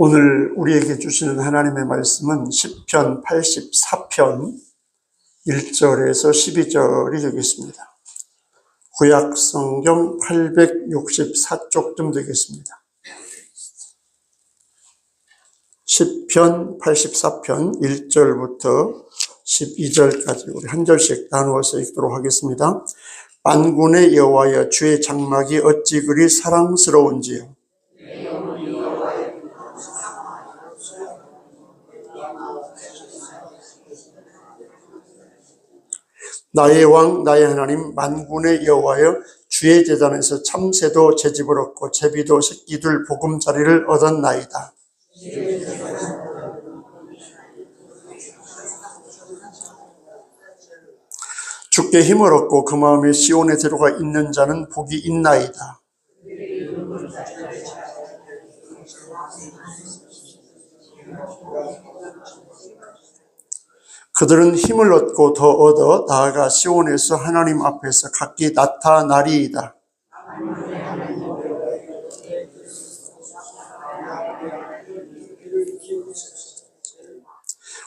오늘 우리에게 주시는 하나님의 말씀은 시편 84편 1절에서 12절이 되겠습니다. 구약 성경 864쪽쯤 되겠습니다. 시편 84편 1절부터 12절까지 우리 한 절씩 나누어서 읽도록 하겠습니다. 만군의 여호와여, 주의 장막이 어찌 그리 사랑스러운지요. 나의 왕 나의 하나님 만군의 여호와여, 주의 제단에서 참새도 제집을 얻고 제비도 새끼들 보금자리를 얻었나이다. 주께 힘을 얻고 그 마음에 시온의 대로가 있는 자는 복이 있나이다. 그들은 힘을 얻고 더 얻어 나아가 시온에서 하나님 앞에서 각기 나타나리이다.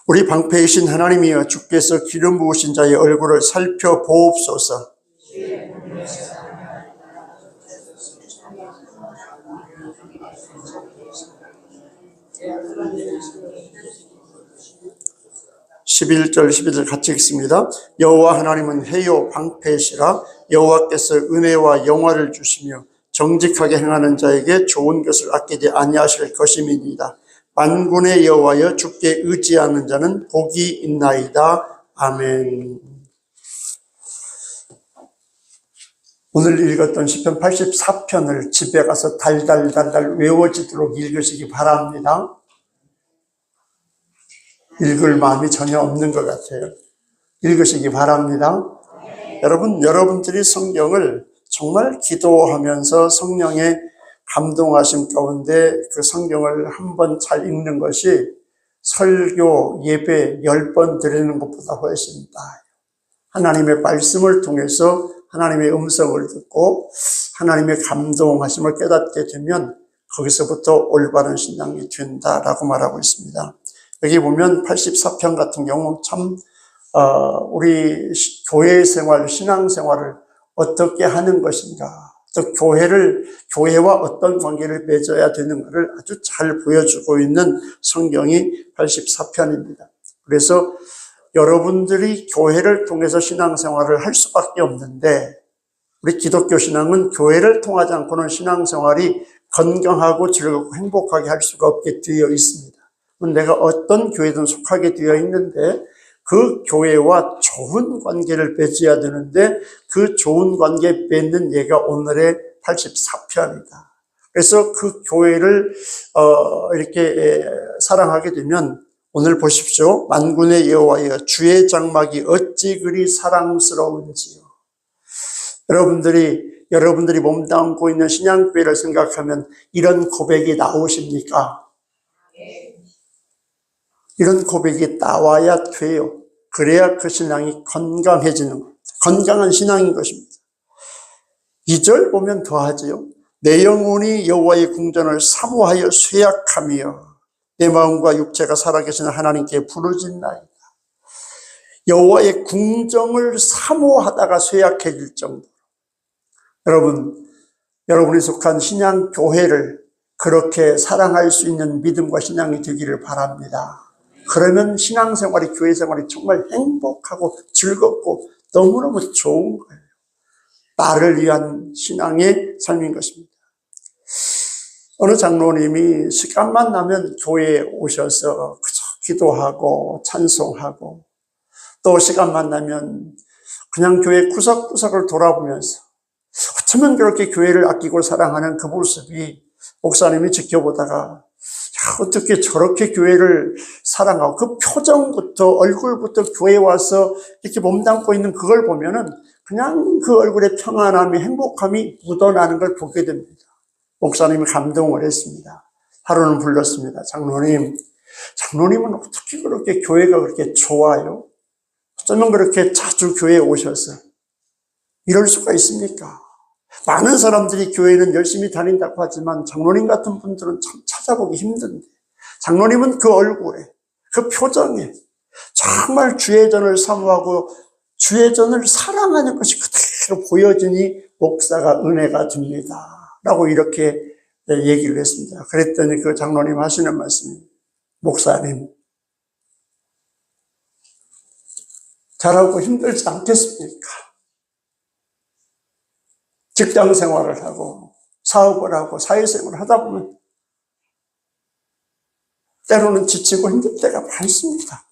우리 방패이신 하나님이여, 주께서 기름 부으신 자의 얼굴을 살펴보옵소서. 11절 12절 같이 읽습니다. 여호와 하나님은 해요 방패시라. 여호와께서 은혜와 영화를 주시며 정직하게 행하는 자에게 좋은 것을 아끼지 아니하실 것임이니이다. 만군의 여호와여, 주께 의지하는 자는 복이 있나이다. 아멘. 오늘 읽었던 시편 84편을 집에 가서 달달달달 외워지도록 읽으시기 바랍니다. 읽을 마음이 전혀 없는 것 같아요. 읽으시기 바랍니다. 여러분들이 성경을 정말 기도하면서 성령의 감동하심 가운데 그 성경을 한번 잘 읽는 것이 설교, 예배 10번 드리는 것보다 훨씬 나아요. 하나님의 말씀을 통해서 하나님의 음성을 듣고 하나님의 감동하심을 깨닫게 되면 거기서부터 올바른 신앙이 된다라고 말하고 있습니다. 여기 보면 84편 같은 경우 참 우리 교회 생활, 신앙 생활을 어떻게 하는 것인가, 또 교회와 어떤 관계를 맺어야 되는가를 아주 잘 보여주고 있는 성경이 84편입니다. 그래서 여러분들이 교회를 통해서 신앙생활을 할 수밖에 없는데, 우리 기독교 신앙은 교회를 통하지 않고는 신앙생활이 건강하고 즐겁고 행복하게 할 수가 없게 되어 있습니다. 내가 어떤 교회든 속하게 되어 있는데 그 교회와 좋은 관계를 맺어야 되는데 그 좋은 관계 맺는 예가 오늘의 84편이다. 그래서 그 교회를 이렇게 사랑하게 되면 오늘 보십시오. 만군의 여호와여, 주의 장막이 어찌 그리 사랑스러운지요. 여러분들이 몸담고 있는 신앙교회를 생각하면 이런 고백이 나오십니까? 이런 고백이 나와야 돼요. 그래야 그 신앙이 건강해지는 겁니다. 건강한 신앙인 것입니다. 2절 보면 더하지요. 내 영혼이 여호와의 궁전을 사모하여 쇠약하며 내 마음과 육체가 살아계시는 하나님께 부르짖나이다. 여호와의 궁정을 사모하다가 쇠약해질 정도로 여러분이 속한 신앙 교회를 그렇게 사랑할 수 있는 믿음과 신앙이 되기를 바랍니다. 그러면 신앙생활이, 교회생활이 정말 행복하고 즐겁고 너무너무 좋은 거예요. 나를 위한 신앙의 삶인 것입니다. 어느 장로님이 시간만 나면 교회에 오셔서 그저 기도하고 찬송하고, 또 시간만 나면 그냥 교회 구석구석을 돌아보면서 어쩌면 그렇게 교회를 아끼고 사랑하는 그 모습이 목사님이 지켜보다가 어떻게 저렇게 교회를 사랑하고, 그 표정부터 얼굴부터 교회에 와서 이렇게 몸담고 있는 그걸 보면은 그냥 그 얼굴에 평안함이, 행복함이 묻어나는 걸 보게 됩니다. 목사님이 감동을 했습니다. 하루는 불렀습니다. 장로님은 어떻게 그렇게 교회가 그렇게 좋아요? 어쩌면 그렇게 자주 교회에 오셔서 이럴 수가 있습니까? 많은 사람들이 교회는 열심히 다닌다고 하지만 장로님 같은 분들은 참 찾아보기 힘든데 장로님은 그 얼굴에, 그 표정에 정말 주의전을 사모하고 주의전을 사랑하는 것이 그대로 보여지니 목사가 은혜가 됩니다 라고 이렇게 얘기를 했습니다. 그랬더니 그 장로님 하시는 말씀이, 목사님 잘하고 힘들지 않겠습니까? 직장 생활을 하고 사업을 하고 사회생활을 하다 보면 때로는 지치고 힘들 때가 많습니다.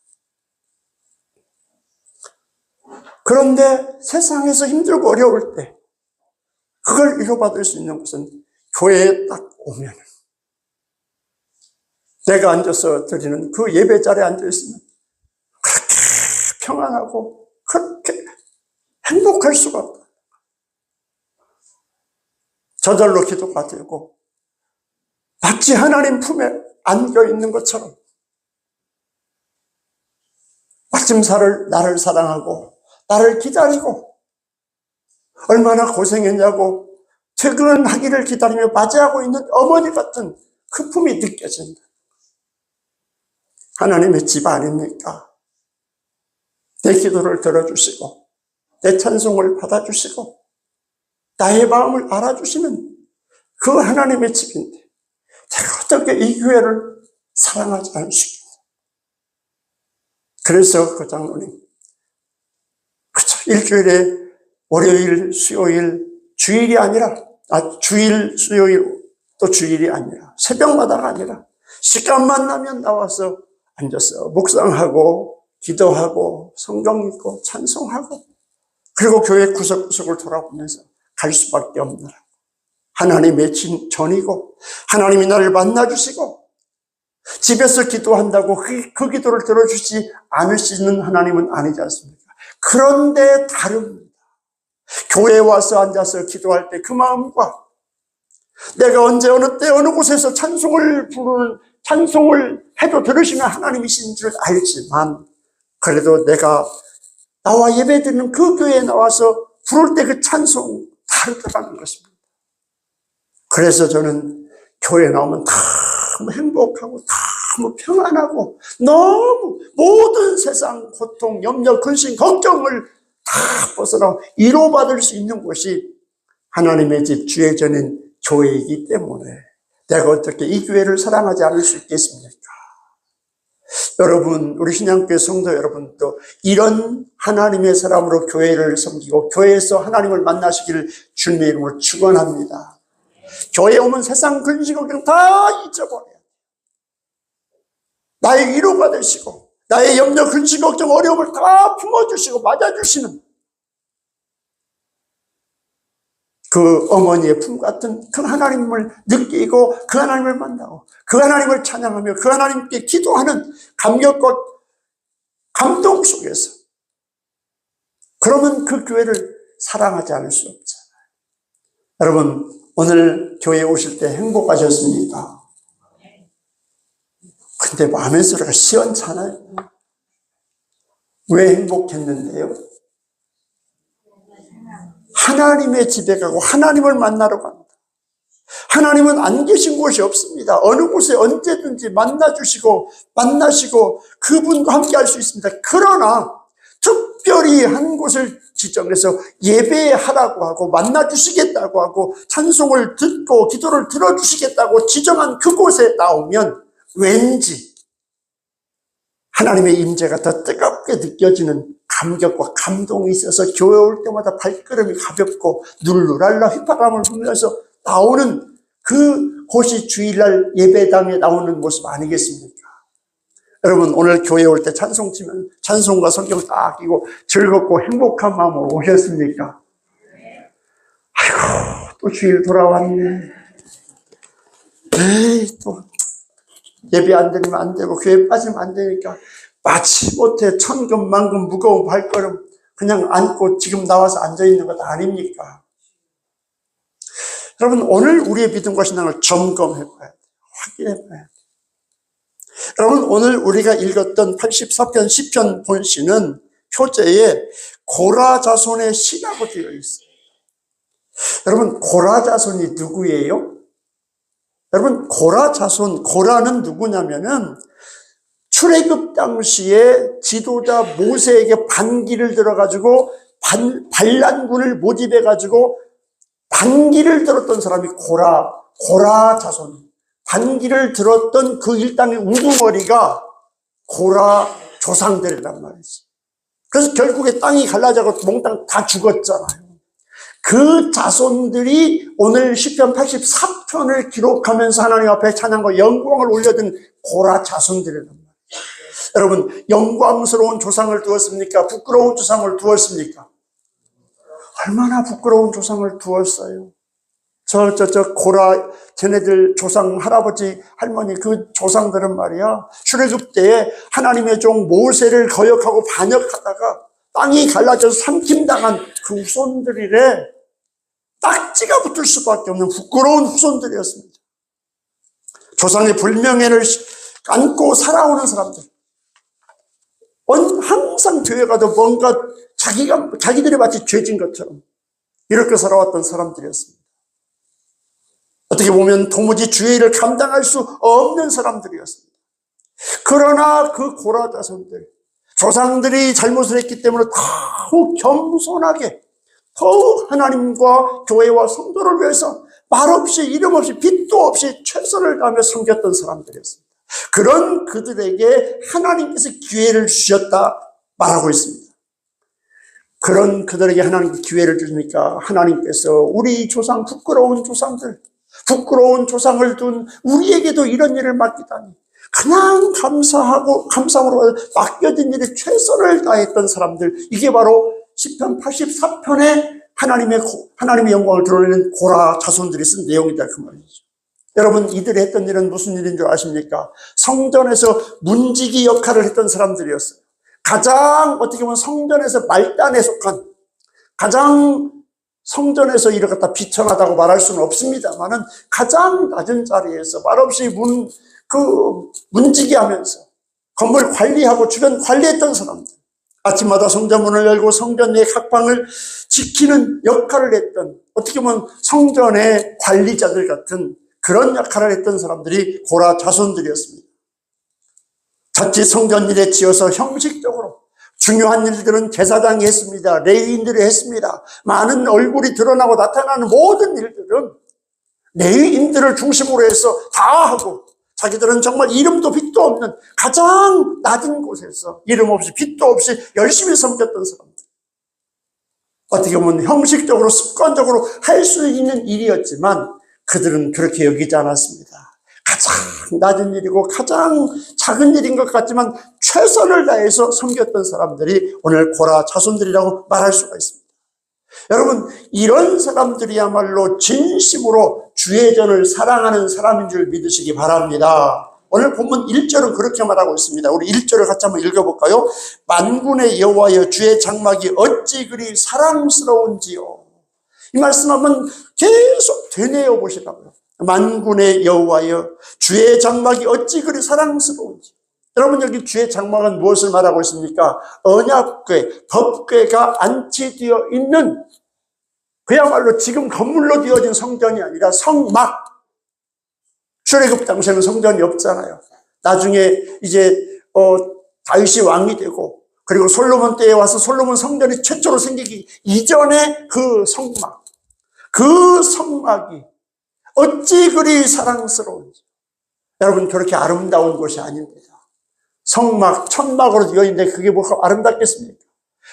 그런데 세상에서 힘들고 어려울 때 그걸 위로받을 수 있는 것은 교회에 딱 오면, 내가 앉아서 드리는 그 예배 자리에 앉아있으면 그렇게 평안하고 그렇게 행복할 수가 없다. 저절로 기도가 되고 마치 하나님 품에 안겨있는 것처럼, 마침사를 나를 사랑하고 나를 기다리고 얼마나 고생했냐고 퇴근하기를 기다리며 맞이하고 있는 어머니 같은 그 품이 느껴진다. 하나님의 집 아닙니까? 내 기도를 들어주시고 내 찬송을 받아주시고 나의 마음을 알아주시는 그 하나님의 집인데 제가 어떻게 이 교회를 사랑하지 않을 수 있겠냐. 그래서 그 장로님, 그쵸, 일주일에 월요일, 수요일, 주일이 아니라, 주일, 수요일, 또 주일이 아니라, 새벽마다가 아니라, 시간만 나면 나와서 앉아서 묵상하고, 기도하고, 성경 읽고, 찬송하고, 그리고 교회 구석구석을 돌아보면서 갈 수밖에 없는 하나님의 전이고, 하나님이 나를 만나주시고, 집에서 기도한다고 그 기도를 들어주지 않으시는 하나님은 아니지 않습니까? 그런데 다릅니다. 교회에 와서 앉아서 기도할 때 그 마음과 내가 언제 어느 때 어느 곳에서 찬송을 부르는, 찬송을 해도 들으시는 하나님이신 줄 알지만, 그래도 내가 나와 예배드리는 그 교회에 나와서 부를 때 그 찬송 다르다는 것입니다. 그래서 저는 교회에 나오면 너무 행복하고 너무 평안하고 너무 모든 세상 고통, 염려, 근심, 걱정을 다 벗어나 위로받을 수 있는 곳이 하나님의 집 주의 전인 교회이기 때문에 내가 어떻게 이 교회를 사랑하지 않을 수 있겠습니까? 여러분, 우리 신양교회 성도 여러분도 이런 하나님의 사람으로 교회를 섬기고 교회에서 하나님을 만나시기를 주님의 이름으로 축원합니다. 교회에 오면 세상 근심 걱정 다 잊어버려요. 나의 위로가 되시고 나의 염려, 근심, 걱정, 어려움을 다 품어주시고 맞아주시는 그 어머니의 품 같은 그 하나님을 느끼고 그 하나님을 만나고 그 하나님을 찬양하며 그 하나님께 기도하는 감격과 감동 속에서, 그러면 그 교회를 사랑하지 않을 수 없잖아요. 여러분, 오늘 교회에 오실 때 행복하셨습니까? 근데 마음의 소리가 시원찮아요. 왜 행복했는데요? 하나님의 집에 가고 하나님을 만나러 갑니다. 하나님은 안 계신 곳이 없습니다. 어느 곳에 언제든지 만나시고 그분과 함께 할 수 있습니다. 그러나 특별히 한 곳을 지정해서 예배하라고 하고 만나주시겠다고 하고 찬송을 듣고 기도를 들어주시겠다고 지정한 그곳에 나오면 왠지 하나님의 임재가 더 뜨겁게 느껴지는 감격과 감동이 있어서 교회 올 때마다 발걸음이 가볍고 룰루랄라 휘파람을 불면서 나오는 그 곳이 주일날 예배당에 나오는 모습 아니겠습니까? 여러분, 오늘 교회 올 때 찬송 치면 찬송과 성경 딱 끼고 즐겁고 행복한 마음으로 오셨습니까? 아이고, 또 주일 돌아왔네. 에이, 또 예배 안 드리면 안 되고 교회 빠지면 안 되니까 마치 못해 천근만근 무거운 발걸음 그냥 안고 지금 나와서 앉아있는 것 아닙니까? 여러분, 오늘 우리의 믿음과 신앙을 점검해봐야 돼요. 확인해봐야 돼요. 여러분, 오늘 우리가 읽었던 84편 시편 본시는 표제에 고라자손의 시라고 되어 있어요. 여러분, 고라자손이 누구예요? 여러분, 고라 자손, 고라는 누구냐면은 출애굽 당시에 지도자 모세에게 반기를 들어가지고 반란군을 모집해가지고 반기를 들었던 사람이 고라 자손. 반기를 들었던 그 일당의 우두머리가 고라 조상들이란 말이지. 그래서 결국에 땅이 갈라져서 몽땅 다 죽었잖아요. 그 자손들이 오늘 시편 84편을 기록하면서 하나님 앞에 찬양과 영광을 올려준 고라 자손들이란 말이에요. 여러분, 영광스러운 조상을 두었습니까? 부끄러운 조상을 두었습니까? 얼마나 부끄러운 조상을 두었어요. 고라, 쟤네들 조상, 할아버지, 할머니, 그 조상들은 말이야, 출애굽 때에 하나님의 종 모세를 거역하고 반역하다가 땅이 갈라져서 삼킴당한 그 후손들이래. 딱지가 붙을 수밖에 없는 부끄러운 후손들이었습니다. 조상의 불명예를 안고 살아오는 사람들. 항상 교회 가도 뭔가 자기들이 마치 죄진 것처럼 이렇게 살아왔던 사람들이었습니다. 어떻게 보면 도무지 주의 일을 감당할 수 없는 사람들이었습니다. 그러나 그 고라 자손들, 조상들이 잘못을 했기 때문에 더욱 겸손하게, 더욱 하나님과 교회와 성도를 위해서 말없이 이름 없이 빚도 없이 최선을 다하며 섬겼던 사람들이었습니다. 그런 그들에게 하나님께서 기회를 주셨다 말하고 있습니다. 그런 그들에게 하나님께 기회를 주니까 하나님께서 우리 조상, 부끄러운 조상을 둔 우리에게도 이런 일을 맡기다니, 그냥 감사함으로 맡겨진 일에 최선을 다했던 사람들, 이게 바로 시편 84편에 하나님의 영광을 드러내는 고라 자손들이 쓴 내용이다, 그 말이죠. 여러분, 이들이 했던 일은 무슨 일인 줄 아십니까? 성전에서 문지기 역할을 했던 사람들이었어요. 가장 어떻게 보면 성전에서 말단에 속한, 가장 성전에서 이를 갖다 비천하다고 말할 수는 없습니다만은 가장 낮은 자리에서 말없이 문지기 하면서 건물 관리하고 주변 관리했던 사람들. 아침마다 성전문을 열고 성전 내 각방을 지키는 역할을 했던, 어떻게 보면 성전의 관리자들 같은 그런 역할을 했던 사람들이 고라 자손들이었습니다. 자칫 성전 일에 지어서 형식적으로 중요한 일들은 제사장이 했습니다. 레위인들이 했습니다. 많은 얼굴이 드러나고 나타나는 모든 일들은 레위인들을 중심으로 해서 다 하고, 자기들은 정말 이름도 빚도 없는 가장 낮은 곳에서 이름 없이 빚도 없이 열심히 섬겼던 사람들. 어떻게 보면 형식적으로 습관적으로 할 수 있는 일이었지만 그들은 그렇게 여기지 않았습니다. 가장 낮은 일이고 가장 작은 일인 것 같지만 최선을 다해서 섬겼던 사람들이 오늘 고라 자손들이라고 말할 수가 있습니다. 여러분, 이런 사람들이야말로 진심으로 주의 전을 사랑하는 사람인 줄 믿으시기 바랍니다. 오늘 본문 1절은 그렇게 말하고 있습니다. 우리 1절을 같이 한번 읽어볼까요? 만군의 여호와여, 주의 장막이 어찌 그리 사랑스러운지요. 이 말씀 한번 계속 되뇌어 보시라고요. 만군의 여호와여, 주의 장막이 어찌 그리 사랑스러운지. 여러분, 여기 주의 장막은 무엇을 말하고 있습니까? 언약궤, 법궤가 안치되어 있는, 그야말로 지금 건물로 되어진 성전이 아니라 성막. 출애굽 당시에는 성전이 없잖아요. 나중에 이제 다윗이 왕이 되고, 그리고 솔로몬 때에 와서 솔로몬 성전이 최초로 생기기 이전에 그 성막, 그 성막이 어찌 그리 사랑스러운지. 여러분, 그렇게 아름다운 곳이 아닙니다. 성막, 천막으로 되어 있는데 그게 뭐가 아름답겠습니까?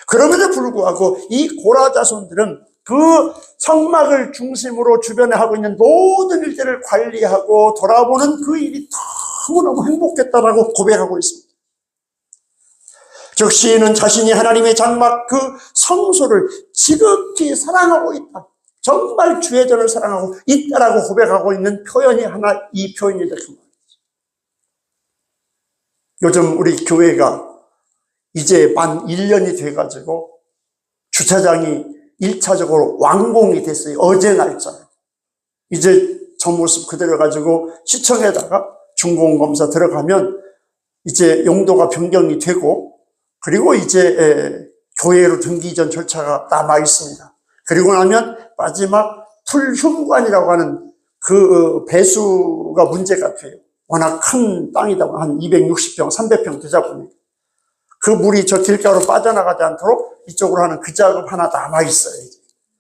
그럼에도 불구하고 이 고라 자손들은 그 성막을 중심으로 주변에 하고 있는 모든 일들을 관리하고 돌아보는 그 일이 너무너무 행복했다라고 고백하고 있습니다. 즉, 시인은 자신이 하나님의 장막, 그 성소를 지극히 사랑하고 있다, 정말 주의 전을 사랑하고 있다라고 고백하고 있는 표현이 하나, 이 표현이다, 그 말이죠. 요즘 우리 교회가 이제 만 1년이 돼가지고 주차장이 1차적으로 완공이 됐어요. 어제 날짜에. 이제 저 모습 그대로 가지고 시청에다가 중공검사 들어가면 이제 용도가 변경이 되고, 그리고 이제 교회로 등기 이전 절차가 남아 있습니다. 그리고 나면 마지막 풀흉관이라고 하는 그 배수가 문제가 돼요. 워낙 큰 땅이다. 한 260평, 300평 되다 보니까. 그 물이 저 길가로 빠져나가지 않도록 이쪽으로 하는 그 작업 하나 남아있어요.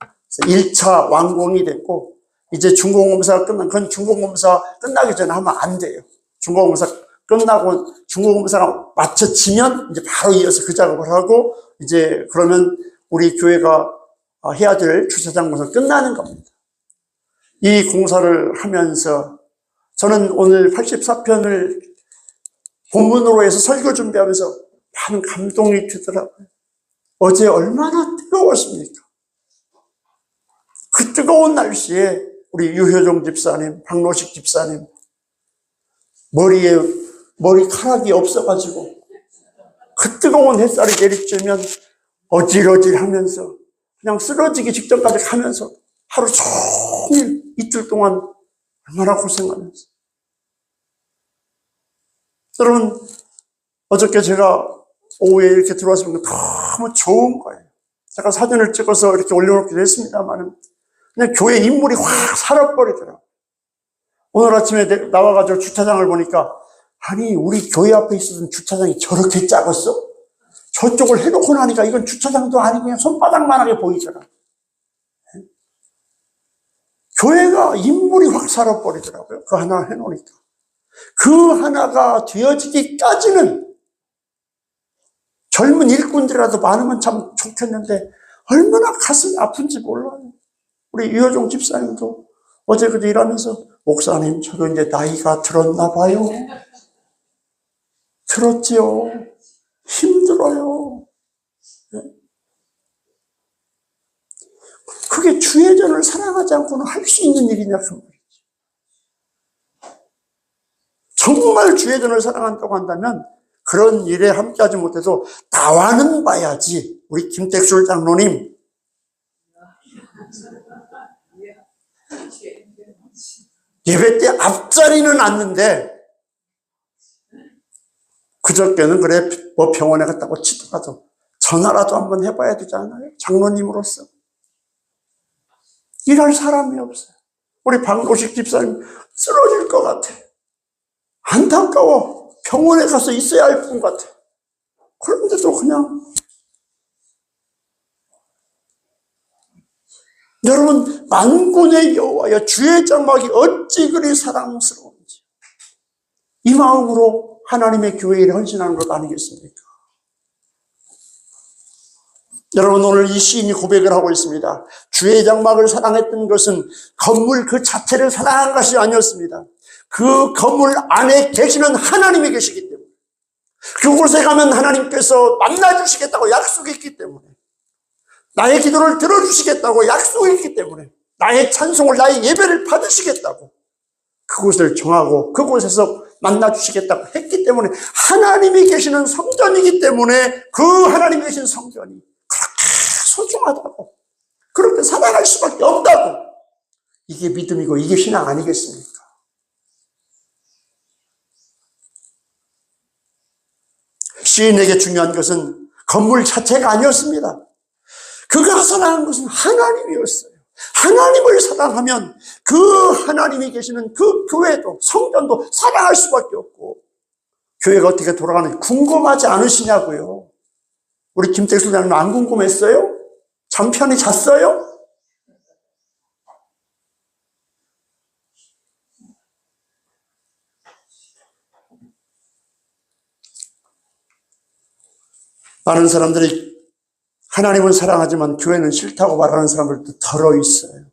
그래서 1차 완공이 됐고, 이제 중공검사가 끝난, 그건 중공검사 끝나기 전에 하면 안 돼요. 중공검사 끝나고 중공검사가 마쳐지면 이제 바로 이어서 그 작업을 하고, 이제 그러면 우리 교회가 해야 될 주차장 공사 끝나는 겁니다. 이 공사를 하면서 저는 오늘 84편을 본문으로 해서 설교 준비하면서 많은 감동이 되더라고요. 어제 얼마나 뜨거웠습니까? 그 뜨거운 날씨에 우리 유효종 집사님, 박노식 집사님 머리에 머리카락이 없어가지고 그 뜨거운 햇살이 내리쬐면 어질어질하면서 그냥 쓰러지기 직전까지 가면서 하루 종일 이틀 동안 얼마나 고생하면서. 여러분, 어저께 제가 오후에 이렇게 들어와서 보니까 너무 좋은 거예요. 제가 사진을 찍어서 이렇게 올려놓기도 했습니다만 그냥 교회 인물이 확 살아버리더라고요. 오늘 아침에 나와가지고 주차장을 보니까 아니 우리 교회 앞에 있었던 주차장이 저렇게 작았어? 저쪽을 해놓고 나니까 이건 주차장도 아니고 그냥 손바닥만하게 보이잖아. 교회가 인물이 확 살아버리더라고요. 그 하나 해놓으니까. 그 하나가 되어지기까지는 젊은 일꾼들이라도 많으면 참 좋겠는데 얼마나 가슴이 아픈지 몰라요. 우리 유효종 집사님도 어제 그저 일하면서 목사님 저도 이제 나이가 들었나 봐요. 들었지요. 힘들어요. 그게 주의전을 사랑하지 않고는 할 수 있는 일이냐 그 말이지. 정말 주의전을 사랑한다고 한다면 그런 일에 함께하지 못해도 나와는 봐야지. 우리 김택술 장로님 예배 때 앞자리는 앉는데 그저께는 그래 뭐 병원에 갔다고 치더라도 전화라도 한번 해봐야 되지 않아요? 장로님으로서. 일할 사람이 없어요. 우리 박노식 집사님 쓰러질 것 같아. 안타까워. 병원에 가서 있어야 할 분 같아. 그런데도 그냥. 여러분, 만군의 여호와여 주의 장막이 어찌 그리 사랑스러운지. 이 마음으로 하나님의 교회에 헌신하는 것 아니겠습니까? 여러분, 오늘 이 시인이 고백을 하고 있습니다. 주의 장막을 사랑했던 것은 건물 그 자체를 사랑한 것이 아니었습니다. 그 건물 안에 계시는 하나님이 계시기 때문에, 그곳에 가면 하나님께서 만나주시겠다고 약속했기 때문에, 나의 기도를 들어주시겠다고 약속했기 때문에, 나의 찬송을, 나의 예배를 받으시겠다고 그곳을 정하고 그곳에서 만나주시겠다고 했기 때문에, 하나님이 계시는 성전이기 때문에 그 하나님이 계신 성전이 그렇게 소중하다고, 그렇게 사랑할 수밖에 없다고. 이게 믿음이고 이게 신앙 아니겠습니까? 시인에게 중요한 것은 건물 자체가 아니었습니다. 그가 사랑한 것은 하나님이었어요. 하나님을 사랑하면 그 하나님이 계시는 그 교회도 성전도 사랑할 수밖에 없고, 교회가 어떻게 돌아가는지 궁금하지 않으시냐고요. 우리 김택수 장님 안 궁금했어요? 잠 편히 잤어요? 많은 사람들이 하나님은 사랑하지만 교회는 싫다고 말하는 사람들도 덜어 있어요.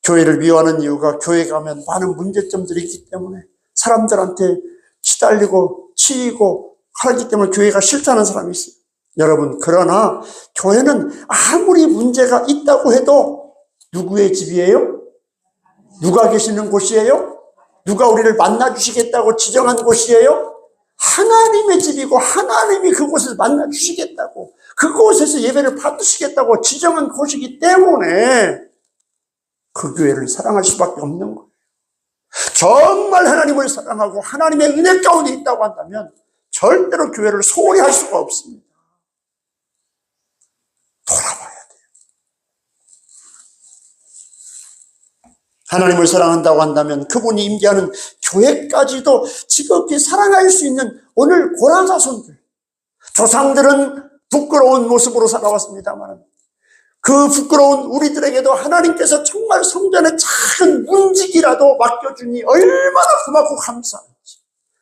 교회를 미워하는 이유가 교회 가면 많은 문제점들이 있기 때문에, 사람들한테 시달리고 치이고 하기 때문에 교회가 싫다는 사람이 있어요. 여러분, 그러나 교회는 아무리 문제가 있다고 해도 누구의 집이에요? 누가 계시는 곳이에요? 누가 우리를 만나주시겠다고 지정한 곳이에요? 하나님의 집이고 하나님이 그곳에서 만나주시겠다고, 그곳에서 예배를 받으시겠다고 지정한 곳이기 때문에 그 교회를 사랑할 수밖에 없는 거예요. 정말 하나님을 사랑하고 하나님의 은혜 가운데 있다고 한다면 절대로 교회를 소홀히 할 수가 없습니다. 돌아봐야 돼요. 하나님을 사랑한다고 한다면 그분이 임재하는 교회까지도 지극히 사랑할 수 있는 오늘 고라자손들, 조상들은 부끄러운 모습으로 살아왔습니다만 그 부끄러운 우리들에게도 하나님께서 정말 성전의 작은 문지기라도 맡겨주니 얼마나 고맙고 감사한지.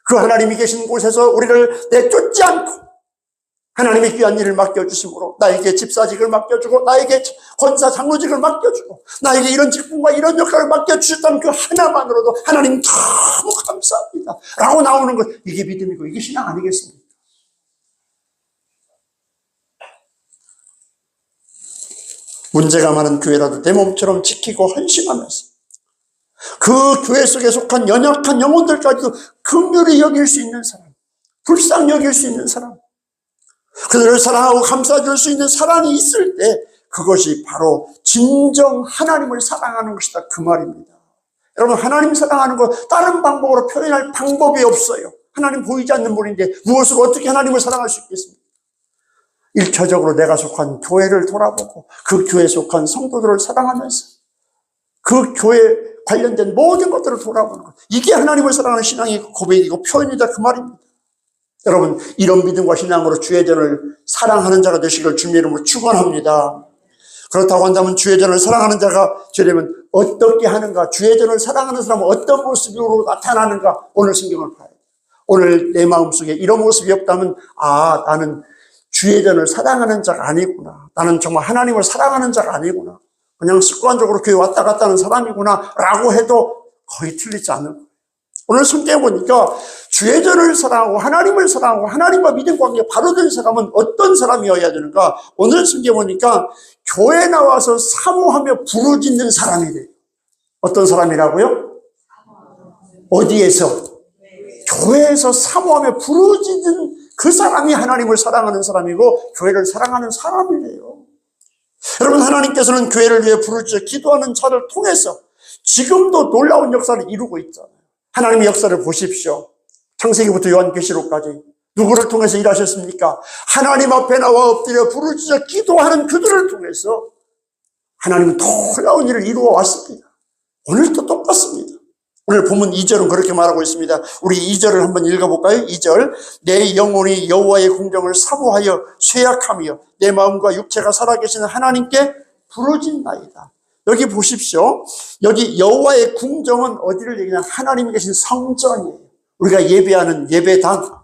그 하나님이 계신 곳에서 우리를 내쫓지 않고 하나님의 귀한 일을 맡겨주심으로 나에게 집사직을 맡겨주고 나에게 권사 장로직을 맡겨주고 나에게 이런 직분과 이런 역할을 맡겨주셨다는 그 하나만으로도 하나님 너무 감사합니다 라고 나오는 것, 이게 믿음이고 이게 신앙 아니겠습니까? 문제가 많은 교회라도 내 몸처럼 지키고 헌신하면서 그 교회 속에 속한 연약한 영혼들까지도 긍휼히 여길 수 있는 사람, 불쌍히 여길 수 있는 사람, 그들을 사랑하고 감싸줄 수 있는 사랑이 있을 때 그것이 바로 진정 하나님을 사랑하는 것이다, 그 말입니다. 여러분, 하나님 사랑하는 것 다른 방법으로 표현할 방법이 없어요. 하나님 보이지 않는 분인데 무엇으로 어떻게 하나님을 사랑할 수 있겠습니까? 일차적으로 내가 속한 교회를 돌아보고 그 교회에 속한 성도들을 사랑하면서 그 교회 관련된 모든 것들을 돌아보는 것, 이게 하나님을 사랑하는 신앙의 고백이고 표현이다, 그 말입니다. 여러분, 이런 믿음과 신앙으로 주의 전을 사랑하는 자가 되시길 주님의 이름으로 축원합니다. 그렇다고 한다면 주의 전을 사랑하는 자가 되려면 어떻게 하는가, 주의 전을 사랑하는 사람은 어떤 모습으로 나타나는가, 오늘 성경을 봐야 돼요. 오늘 내 마음속에 이런 모습이 없다면 나는 주의 전을 사랑하는 자가 아니구나, 나는 정말 하나님을 사랑하는 자가 아니구나, 그냥 습관적으로 교회 왔다 갔다 하는 사람이구나 라고 해도 거의 틀리지 않을 거예요. 오늘 성경에 보니까 주의 전을 사랑하고 하나님을 사랑하고 하나님과 믿음 관계가 바로 된 사람은 어떤 사람이어야 되는가? 오늘 성경에 보니까 교회 나와서 사모하며 부르짖는 사람이 돼요. 어떤 사람이라고요? 어디에서? 교회에서 사모하며 부르짖는 그 사람이 하나님을 사랑하는 사람이고 교회를 사랑하는 사람이래요. 여러분, 하나님께서는 교회를 위해 부르짖어 기도하는 자를 통해서 지금도 놀라운 역사를 이루고 있잖아요. 하나님의 역사를 보십시오. 창세기부터 요한계시록까지 누구를 통해서 일하셨습니까? 하나님 앞에 나와 엎드려 부르짖어 기도하는 그들을 통해서 하나님은 놀라운 일을 이루어 왔습니다. 오늘도 똑같습니다. 오늘 본문 2절은 그렇게 말하고 있습니다. 우리 2절을 한번 읽어볼까요? 2절. 내 영혼이 여호와의 공정을 사모하여 쇠약하며 내 마음과 육체가 살아계시는 하나님께 부르짖나이다. 여기 보십시오. 여기 여호와의 궁정은 어디를 얘기하냐? 하나님이 계신 성전이에요. 우리가 예배하는 예배당,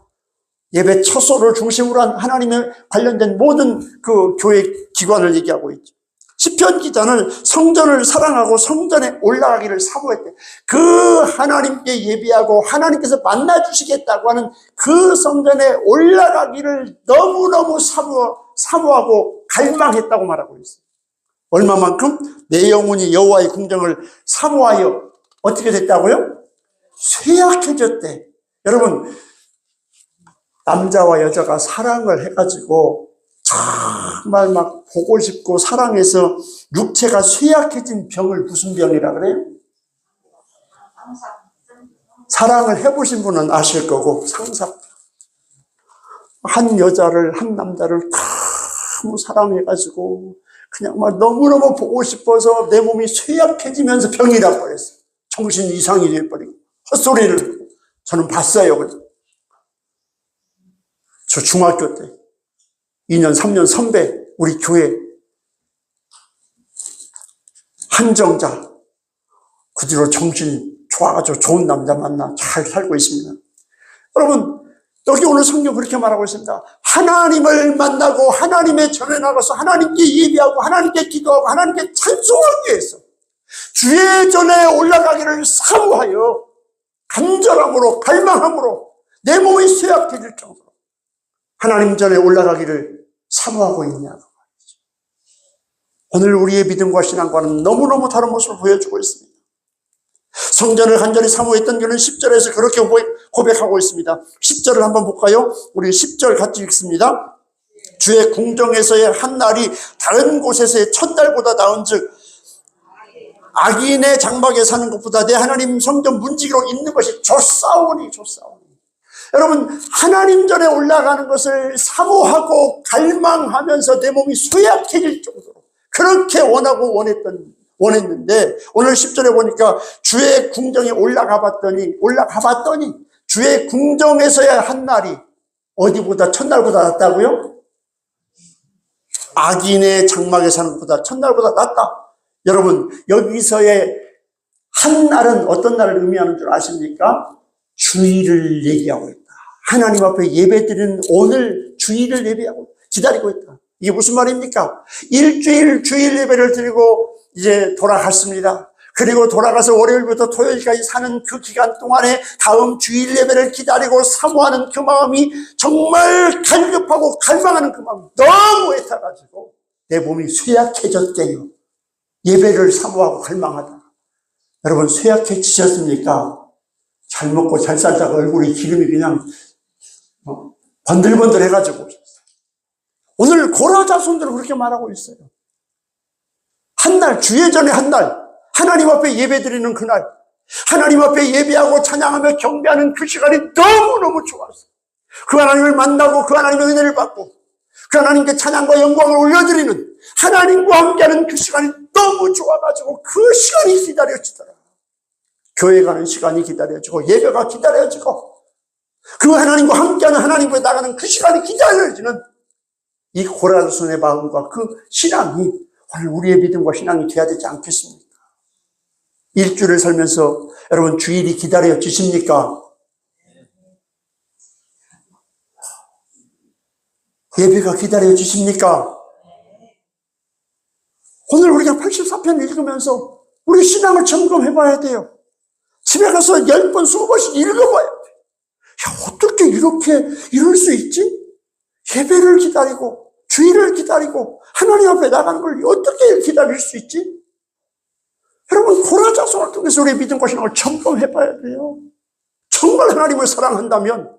예배 처소를 중심으로 한 하나님의 관련된 모든 그 교회 기관을 얘기하고 있죠. 시편 기자는 성전을 사랑하고 성전에 올라가기를 사모했대. 그 하나님께 예배하고 하나님께서 만나주시겠다고 하는 그 성전에 올라가기를 너무너무 사모하고 갈망했다고 말하고 있어요. 얼마만큼? 내 영혼이 여호와의 궁정을 사모하여 어떻게 됐다고요? 쇠약해졌대. 여러분, 남자와 여자가 사랑을 해가지고 정말 막 보고 싶고 사랑해서 육체가 쇠약해진 병을 무슨 병이라 그래요? 사랑을 해보신 분은 아실 거고, 상상. 한 여자를, 한 남자를 너무 사랑해가지고 그냥 막 너무너무 보고 싶어서 내 몸이 쇠약해지면서 병이라고 그랬어요. 정신 이상이 돼버리고 헛소리를 저는 봤어요. 저 중학교 때 2년 3년 선배 우리 교회 한정자, 그 뒤로 정신 좋아가지고 좋은 남자 만나 잘 살고 있습니다. 여러분, 여기 오늘 성경 그렇게 말하고 있습니다. 하나님을 만나고 하나님의 전에 나가서 하나님께 예배하고 하나님께 기도하고 하나님께 찬송하기 위해서 주의 전에 올라가기를 사모하여 간절함으로 갈망함으로 내 몸이 쇠약해질 정도로 하나님 전에 올라가기를 사모하고 있냐고 말이죠. 오늘 우리의 믿음과 신앙과는 너무너무 다른 모습을 보여주고 있습니다. 성전을 간절히 사모했던 그는 10절에서 그렇게 고백하고 있습니다. 10절을 한번 볼까요? 우리 10절 같이 읽습니다. 주의 궁정에서의 한 날이 다른 곳에서의 첫날보다 나은즉 악인의 장막에 사는 것보다 내 하나님 성전 문지기로 있는 것이 좋사오니. 여러분, 하나님 전에 올라가는 것을 사모하고 갈망하면서 내 몸이 쇠약해질 정도로 그렇게 원하고 원했던 원했는데 오늘 10절에 보니까 주의 궁정에 올라가 봤더니 주의 궁정에서야 한 날이 어디보다 첫날보다 낫다고요? 악인의 장막에 사는 것보다 첫날보다 낫다. 여러분, 여기서의 한 날은 어떤 날을 의미하는 줄 아십니까? 주일을 얘기하고 있다. 하나님 앞에 예배드리는 오늘 주일을 예배하고 기다리고 있다. 이게 무슨 말입니까? 일주일 주일 예배를 드리고 이제 돌아갔습니다. 그리고 돌아가서 월요일부터 토요일까지 사는 그 기간 동안에 다음 주일 예배를 기다리고 사모하는 그 마음이 정말 갈급하고 갈망하는 그 마음이 너무 애타가지고 내 몸이 쇠약해졌대요. 예배를 사모하고 갈망하다. 여러분, 쇠약해지셨습니까? 잘 먹고 잘 살다가 얼굴이 기름이 그냥 번들번들 해가지고 오늘 고라 자손들은 그렇게 말하고 있어요. 한 날, 주의 전에 한 날, 하나님 앞에 예배 드리는 그날, 하나님 앞에 예배하고 찬양하며 경배하는 그 시간이 너무너무 좋았어요. 그 하나님을 만나고 그 하나님의 은혜를 받고 그 하나님께 찬양과 영광을 올려드리는 하나님과 함께하는 그 시간이 너무 좋아가지고 그 시간이 기다려지더라. 교회 가는 시간이 기다려지고 예배가 기다려지고 그 하나님과 함께하는 하나님께 나가는 그 시간이 기다려지는 이 고라손의 마음과 그 신앙이 오늘 우리의 믿음과 신앙이 돼야 되지 않겠습니까? 일주일을 살면서 여러분 주일이 기다려지십니까? 예배가 기다려지십니까? 오늘 우리가 84편 읽으면서 우리 신앙을 점검해봐야 돼요. 집에 가서 10번, 20번씩 읽어봐야 돼요. 야, 어떻게 이렇게 이럴 수 있지? 예배를 기다리고 주일을 기다리고 하나님 앞에 나가는 걸 어떻게 기다릴 수 있지? 여러분, 고라 자손을 통해서 우리의 믿음과 신앙을 점검해봐야 돼요. 정말 하나님을 사랑한다면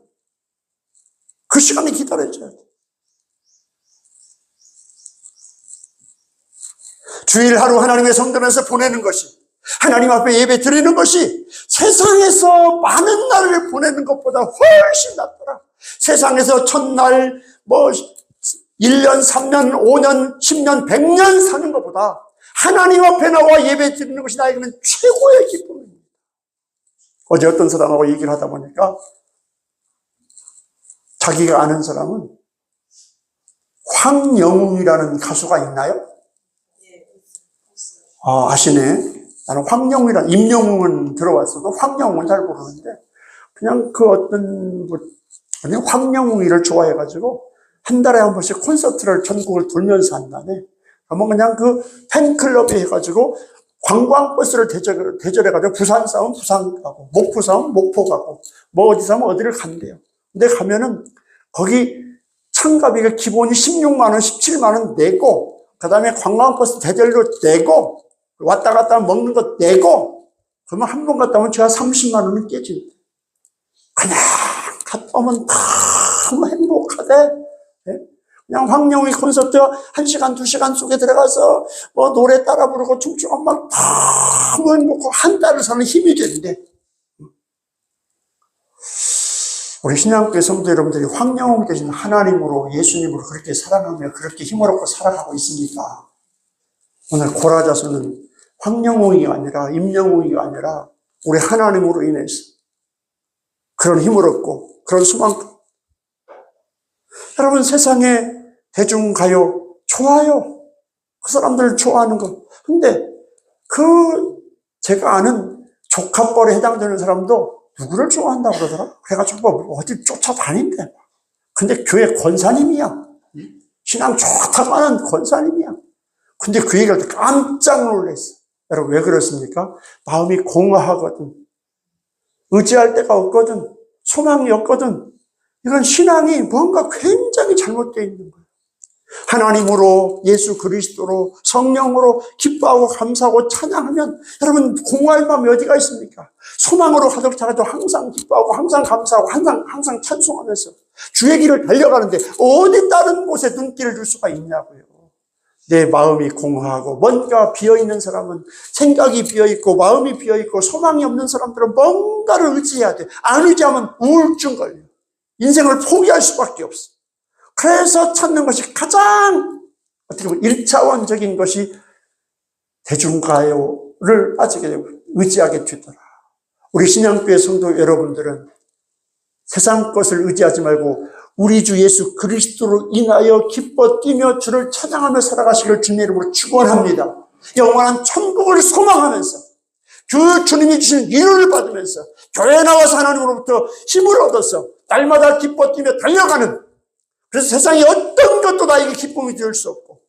그 시간이 기다려져야 돼요. 주일 하루 하나님의 성전에서 보내는 것이, 하나님 앞에 예배 드리는 것이 세상에서 많은 날을 보내는 것보다 훨씬 낫더라. 세상에서 첫날 1년, 3년, 5년, 10년, 100년 사는 것보다 하나님 앞에 나와 예배 드리는 것이 나에게는 최고의 기쁨입니다. 어제 어떤 사람하고 얘기를 하다 보니까 자기가 아는 사람은 황영웅이라는 가수가 있나요? 아시네. 나는 황영웅이란, 임영웅은 들어왔어도 황영웅은 잘 모르는데 그냥 그 어떤 그냥 황영웅이를 좋아해가지고 한 달에 한 번씩 콘서트를 전국을 돌면서 한다네. 그러면 그냥 그 팬클럽이 해가지고 관광버스를 대절해가지고 부산 싸면 부산 가고, 목포 싸면 목포 가고, 어디 싸면 어디를 간대요. 근데 가면은 거기 참가비가 기본이 16만원, 17만원 내고, 그 다음에 관광버스 대절료 내고, 왔다 갔다 먹는 거 내고, 그러면 한 번 갔다 오면 제가 30만원은 깨진대. 그냥 갔다 오면 너무 행복하대. 그냥 황영희 콘서트 1시간, 2시간 속에 들어가서 노래 따라 부르고 춤추고 막 너무 행복하고 한 달을 사는 힘이 되는데, 우리 신앙교회 성도 여러분들이 황영웅 대신 하나님으로, 예수님으로 그렇게 사랑하며 그렇게 힘을 얻고 살아가고 있습니까? 오늘 고라 자손은 황영웅이 아니라 임영웅이 아니라 우리 하나님으로 인해서 그런 힘을 얻고 그런 소망. 여러분, 세상에 대중가요 좋아요. 그 사람들 좋아하는 거. 근데 제가 아는 조카뻘에 해당되는 사람도 누구를 좋아한다고 그러더라? 그래가지고 어디 쫓아다닌대. 근데 교회 권사님이야. 신앙 좋다고 하는 권사님이야. 근데 그 얘기를 듣고 깜짝 놀랐어. 여러분, 왜 그렇습니까? 마음이 공허하거든. 의지할 데가 없거든. 소망이 없거든. 이건 신앙이 뭔가 굉장히 잘못되어 있는 거예요. 하나님으로, 예수 그리스도로, 성령으로 기뻐하고 감사하고 찬양하면 여러분 공허할 마음이 어디가 있습니까? 소망으로 가득 차가도 항상 기뻐하고 항상 감사하고 항상 찬송하면서 주의 길을 달려가는데 어디 다른 곳에 눈길을 줄 수가 있냐고요. 내 마음이 공허하고 뭔가 비어있는 사람은, 생각이 비어있고 마음이 비어있고 소망이 없는 사람들은 뭔가를 의지해야 돼. 안 의지하면 우울증 걸려. 인생을 포기할 수밖에 없어. 그래서 찾는 것이 가장 어떻게 보면 1차원적인 것이 대중가요를 빠지게 되고 의지하게 되더라. 우리 신앙교회 성도 여러분들은 세상 것을 의지하지 말고 우리 주 예수 그리스도로 인하여 기뻐 뛰며 주를 찬양하며 살아가시길 주님의 이름으로 축원합니다. 영원한 천국을 소망하면서 그 주님이 주신 위로를 받으면서 교회에 나와서 하나님으로부터 힘을 얻어서 날마다 기뻐 뛰며 달려가는, 그래서 세상에 어떤 것도 나에게 기쁨이 될 수 없고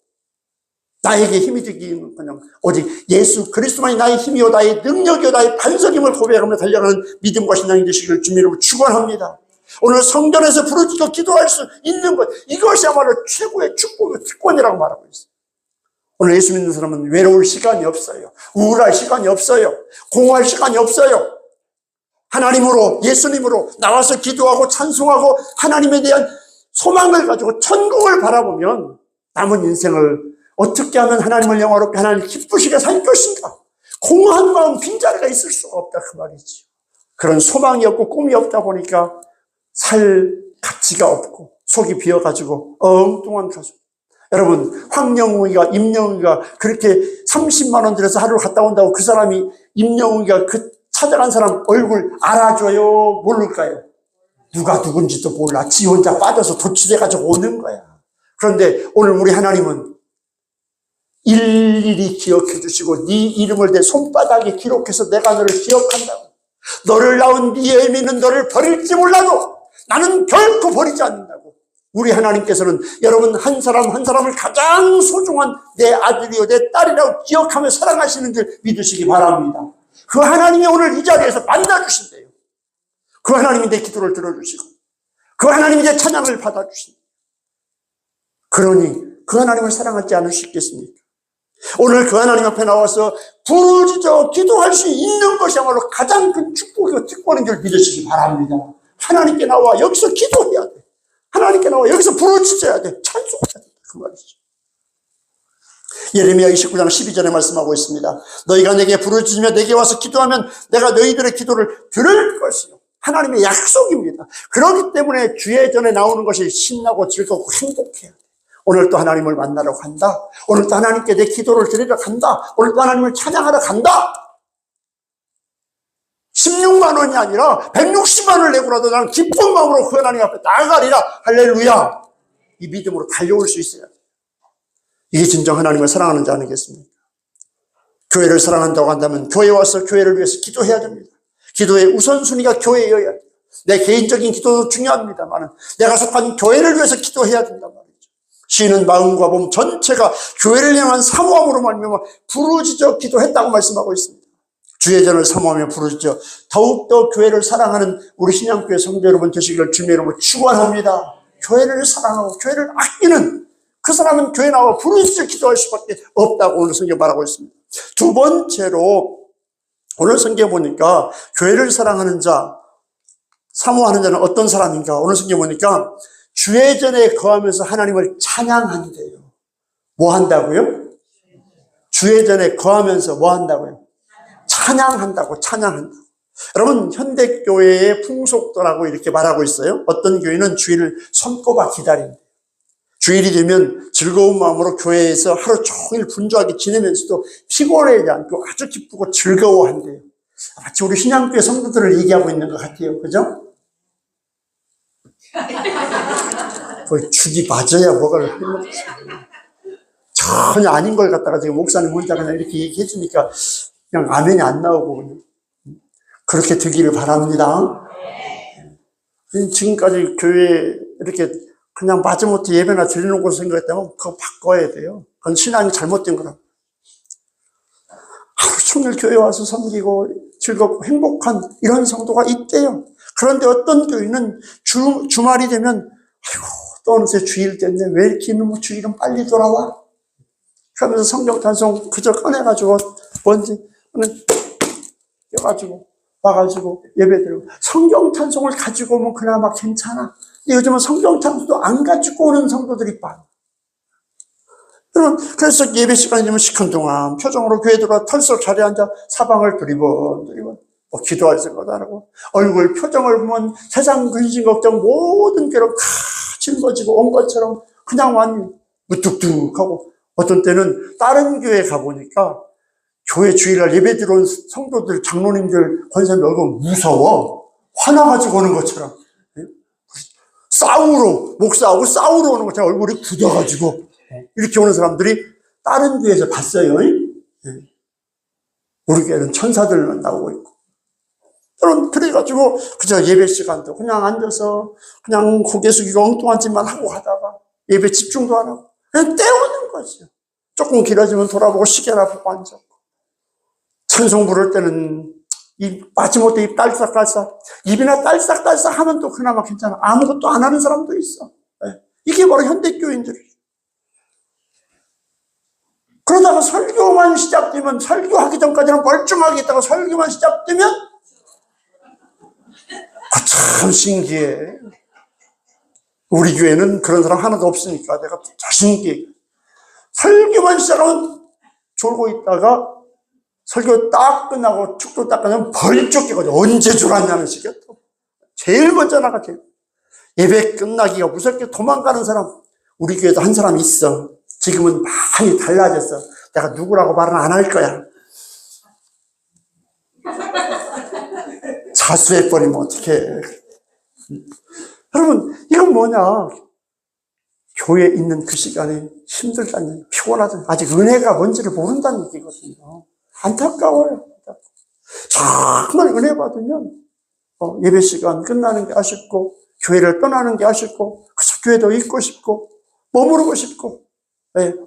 나에게 힘이 되기는 그냥 오직 예수 그리스도만이 나의 힘이요 나의 능력이요 나의 반석임을 고백하며 달려가는 믿음과 신앙이 되시기를 주님의 이름으로 축원합니다. 오늘 성전에서 부르짖고 기도할 수 있는 것, 이것이야말로 최고의 축복의 특권이라고 말하고 있어요. 오늘 예수 믿는 사람은 외로울 시간이 없어요. 우울할 시간이 없어요. 공허할 시간이 없어요. 하나님으로, 예수님으로 나와서 기도하고 찬송하고 하나님에 대한 소망을 가지고 천국을 바라보면 남은 인생을 어떻게 하면 하나님을 영화롭게 하나님 기쁘시게 살 것인가. 공허한 마음, 빈자리가 있을 수가 없다 그 말이지. 그런 소망이 없고 꿈이 없다 보니까 살 가치가 없고 속이 비어가지고 엉뚱한 가족. 여러분, 황영웅이가, 임영웅이가 그렇게 30만 원 들여서 하루를 갔다 온다고 그 사람이, 임영웅이가 그 찾아간 사람 얼굴 알아줘요? 모를까요? 누가 누군지도 몰라. 지 혼자 빠져서 도취돼가지고 오는 거야. 그런데 오늘 우리 하나님은 일일이 기억해 주시고 네 이름을 내 손바닥에 기록해서 내가 너를 기억한다고. 너를 낳은 네 애미는 너를 버릴지 몰라도 나는 결코 버리지 않는다고. 우리 하나님께서는 여러분 한 사람 한 사람을 가장 소중한 내 아들이요 내 딸이라고 기억하며 사랑하시는 줄 믿으시기 바랍니다. 그 하나님이 오늘 이 자리에서 만나주신대요. 그 하나님이 내 기도를 들어주시고 그 하나님이 내 찬양을 받아주신대요. 그러니 그 하나님을 사랑하지 않을 수 있겠습니까? 오늘 그 하나님 앞에 나와서 부르짖어 기도할 수 있는 것이야말로 가장 큰 축복이고 특권인 줄 믿으시기 바랍니다. 하나님께 나와 여기서 기도해야 돼. 하나님께 나와 여기서 부르짖어야 돼. 찬송해야 돼. 그 말이죠. 예레미야 29장 12절에 말씀하고 있습니다. 너희가 내게 부르짖으며 내게 와서 기도하면 내가 너희들의 기도를 들을 것이요. 하나님의 약속입니다. 그렇기 때문에 주의 전에 나오는 것이 신나고 즐겁고 행복해야 돼. 오늘 또 하나님을 만나러 간다. 오늘 또 하나님께 내 기도를 드리러 간다. 오늘 또 하나님을 찬양하러 간다. 16만 원이 아니라 160만 원을 내고라도 나는 기쁜 마음으로 그 하나님 앞에 나아가리라. 할렐루야. 이 믿음으로 달려올 수 있어야 돼요. 이게 진정 하나님을 사랑하는 자 아니겠습니까? 교회를 사랑한다고 한다면 교회에 와서 교회를 위해서 기도해야 됩니다. 기도의 우선순위가 교회여야 돼요. 내 개인적인 기도도 중요합니다만 내가 속한 교회를 위해서 기도해야 된단 말이죠. 시인은 마음과 몸 전체가 교회를 향한 사모함으로 말미암아 부르짖어 기도했다고 말씀하고 있습니다. 주의 전을 사모하며 부르짖어 더욱더 교회를 사랑하는 우리 신앙교회 성도 여러분 되시기를 주님의 이름으로 축원합니다. 교회를 사랑하고 교회를 아끼는 그 사람은 교회 나와 부르짖어 기도할 수밖에 없다고 오늘 성경 말하고 있습니다. 두 번째로 오늘 성경 보니까 교회를 사랑하는 자, 사모하는 자는 어떤 사람인가? 오늘 성경 보니까 주의 전에 거하면서 하나님을 찬양한대요. 뭐 한다고요? 주의 전에 거하면서 뭐 한다고요? 찬양한다고, 찬양한다고. 여러분, 현대교회의 풍속도라고 이렇게 말하고 있어요. 어떤 교회는 주일을 손꼽아 기다린대요. 주일이 되면 즐거운 마음으로 교회에서 하루 종일 분주하게 지내면서도 피곤하지 않고 아주 기쁘고 즐거워한대요. 마치 우리 신앙교회 성도들을 얘기하고 있는 것 같아요. 그죠? 거의 죽이 맞아야 뭐가 흘러가지. 전혀 아닌 걸 갖다가 지금 목사님 혼자 그냥 이렇게 얘기해 주니까 그냥 아멘이 안 나오고 그냥. 그렇게 되기를 바랍니다. 지금까지 교회 이렇게 그냥 마지못해 예배나 드리는 곳을 생각했다면 그거 바꿔야 돼요. 그건 신앙이 잘못된 거라. 하루 종일 교회 와서 섬기고 즐겁고 행복한 이런 성도가 있대요. 그런데 어떤 교회는 주말이 되면 아이고 또 어느새 주일 됐네. 왜 이렇게 이놈의 주일은 빨리 돌아와? 그러면서 성경 찬송 그저 꺼내가지고 뭔지 껴가지고 와가지고 예배드리고 성경 찬송을 가지고 오면 그나마 괜찮아. 근데 요즘은 성경 찬송도 안 가지고 오는 성도들이 많아. 그래서 예배 시간이 되면 시큰둥한 표정으로 교회 들어와 털썩 자리에 앉아 사방을 두리번 뭐 기도할 생각도 안 하고 얼굴 표정을 보면 세상 근심 걱정 모든 괴로움 다 짊어지고 온 것처럼 그냥 완 무뚝뚝하고 어떤 때는 다른 교회 가보니까 교회 주일날 예배 들어온 성도들, 장로님들, 권사님들 얼굴 무서워. 화나가지고 오는 것처럼. 싸우러, 목사하고 싸우러 오는 것처럼 얼굴이 굳어가지고 이렇게 오는 사람들이 다른 교회에서 봤어요. 우리 교회는 천사들만 나오고 있고. 그래가지고 그저 예배 시간도 그냥 앉아서 그냥 고개 숙이고 엉뚱한 짓만 하고 하다가 예배 집중도 안 하고 그냥 때우는 거죠. 조금 길어지면 돌아보고 시계나 보고 앉았고. 찬송 부를 때는 마지못해 입 딸싹딸싹, 입이나 딸싹딸싹 하면 또 그나마 괜찮아. 아무것도 안 하는 사람도 있어. 이게 바로 현대교인들이에요. 그러다가 설교만 시작되면, 설교하기 전까지는 멀쩡하게 있다가 설교만 시작되면 참 신기해. 우리 교회는 그런 사람 하나도 없으니까 내가 자신있게 설교만 시작하면 졸고 있다가 설교 딱 끝나고 축도 딱 끝나면 벌쩍 깨가지고 언제 졸았냐는 식이야. 제일 먼저 나가죠. 예배 끝나기가 무섭게 도망가는 사람, 우리 교회도 한 사람 있어. 지금은 많이 달라졌어. 내가 누구라고 말은 안 할 거야. 자수해버리면 어떡해. 여러분, 이건 뭐냐. 교회에 있는 그 시간이 힘들다니, 피곤하다니, 아직 은혜가 뭔지를 모른다는 얘기거든요. 안타까워요. 정말 은혜 받으면 예배 시간 끝나는 게 아쉽고, 교회를 떠나는 게 아쉽고, 그래서 교회도 있고 싶고, 머무르고 싶고,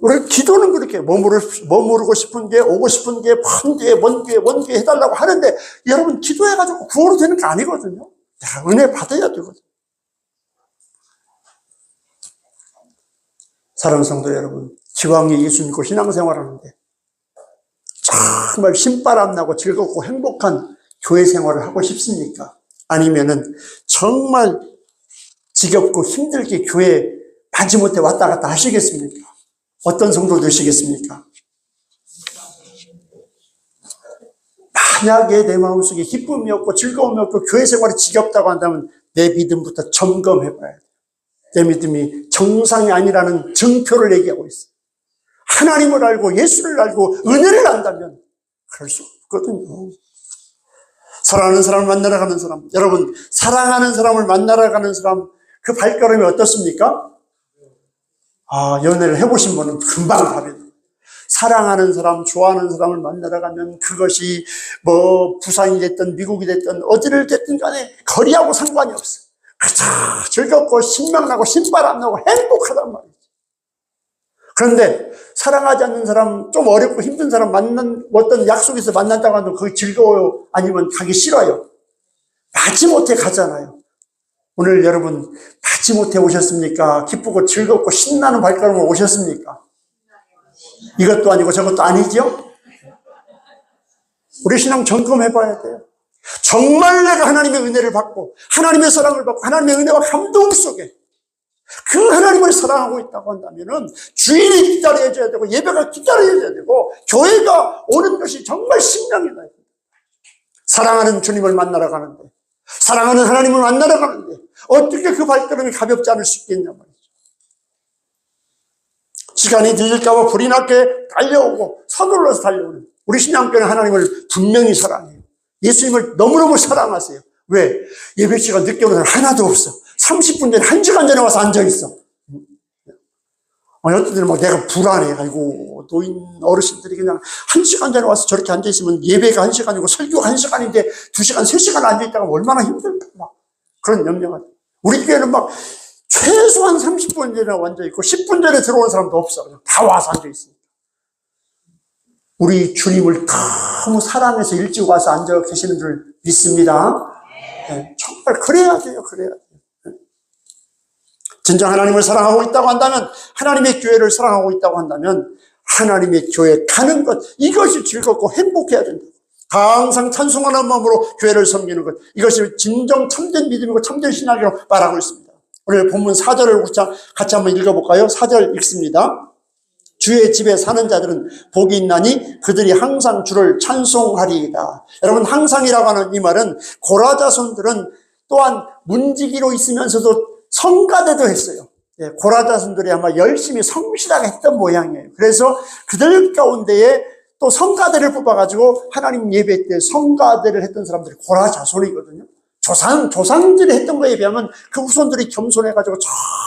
우리 기도는 그렇게 머무르고 싶은 게, 오고 싶은 게, 먼 교회 해달라고 하는데, 여러분, 기도해가지고 구원이 되는 게 아니거든요. 은혜 받아야 되거든요. 사랑하는 성도 여러분, 기왕에 예수 믿고 신앙생활 하는데, 정말 신바람 나고 즐겁고 행복한 교회 생활을 하고 싶습니까? 아니면은, 정말 지겹고 힘들게 교회 마지못해 왔다 갔다 하시겠습니까? 어떤 성도 되시겠습니까? 만약에 내 마음속에 기쁨이 없고 즐거움이 없고 교회 생활이 지겹다고 한다면 내 믿음부터 점검해 봐야 돼. 내 믿음이 정상이 아니라는 증표를 얘기하고 있어. 하나님을 알고 예수를 알고 은혜를 안다면 그럴 수 없거든요. 사랑하는 사람을 만나러 가는 사람, 여러분, 사랑하는 사람을 만나러 가는 사람, 그 발걸음이 어떻습니까? 연애를 해보신 분은 금방 답이 돼요. 사랑하는 사람, 좋아하는 사람을 만나러 가면 그것이 부산이 됐든 미국이 됐든 어디를 됐든 간에 거리하고 상관이 없어. 그저 즐겁고 신명나고 신바람 나고 행복하단 말이지. 그런데 사랑하지 않는 사람, 좀 어렵고 힘든 사람 어떤 약속에서 만난다고 하면 그게 즐거워요? 아니면 가기 싫어요? 마지못해 가잖아요. 오늘 여러분 마지못해 오셨습니까? 기쁘고 즐겁고 신나는 발걸음으로 오셨습니까? 이것도 아니고 저것도 아니죠? 우리 신앙 점검해 봐야 돼요. 정말 내가 하나님의 은혜를 받고 하나님의 사랑을 받고 하나님의 은혜와 감동 속에 그 하나님을 사랑하고 있다고 한다면은 주일이 기다려져야 되고 예배가 기다려져야 되고 교회가 오는 것이 정말 신명이다. 사랑하는 주님을 만나러 가는데, 사랑하는 하나님을 만나러 가는데 어떻게 그 발걸음이 가볍지 않을 수 있겠냐 말이죠. 시간이 늦을까 봐 불이 나게 달려오고 서둘러서 달려오는 우리 신앙교회는 하나님을 분명히 사랑해요. 예수님을 너무너무 사랑하세요. 왜? 예배 시간 늦게 오는 사람 하나도 없어. 30분 전에 1시간 전에 와서 앉아있어. 어떤 때는 내가 불안해. 아이고, 노인 어르신들이 그냥 1시간 전에 와서 저렇게 앉아있으면 예배가 1시간이고 설교가 1시간인데 2시간, 3시간 앉아있다가 얼마나 힘들까. 막 그런 염려가. 우리 교회는 막 최소한 30분 전에 앉아있고 10분 전에 들어오는 사람도 없어. 그냥 다 와서 앉아있으니까. 우리 주님을 너무 사랑해서 일찍 와서 앉아 계시는 줄 믿습니다. 네, 정말 그래야 돼요. 그래야 돼요. 진정 하나님을 사랑하고 있다고 한다면, 하나님의 교회를 사랑하고 있다고 한다면 하나님의 교회에 가는 것, 이것이 즐겁고 행복해야 된다. 항상 찬송하는 마음으로 교회를 섬기는 것, 이것이 진정 참된 믿음이고 참된 신앙이라고 말하고 있습니다. 오늘 본문 4절을 같이 한번 읽어볼까요? 4절 읽습니다. 주의 집에 사는 자들은 복이 있나니 그들이 항상 주를 찬송하리이다. 여러분, 항상이라고 하는 이 말은 고라자손들은 또한 문지기로 있으면서도 성가대도 했어요. 고라자손들이 아마 열심히 성실하게 했던 모양이에요. 그래서 그들 가운데에 또 성가대를 뽑아가지고 하나님 예배 때 성가대를 했던 사람들이 고라자손이거든요. 조상들이 했던 거에 비하면 그 후손들이 겸손해가지고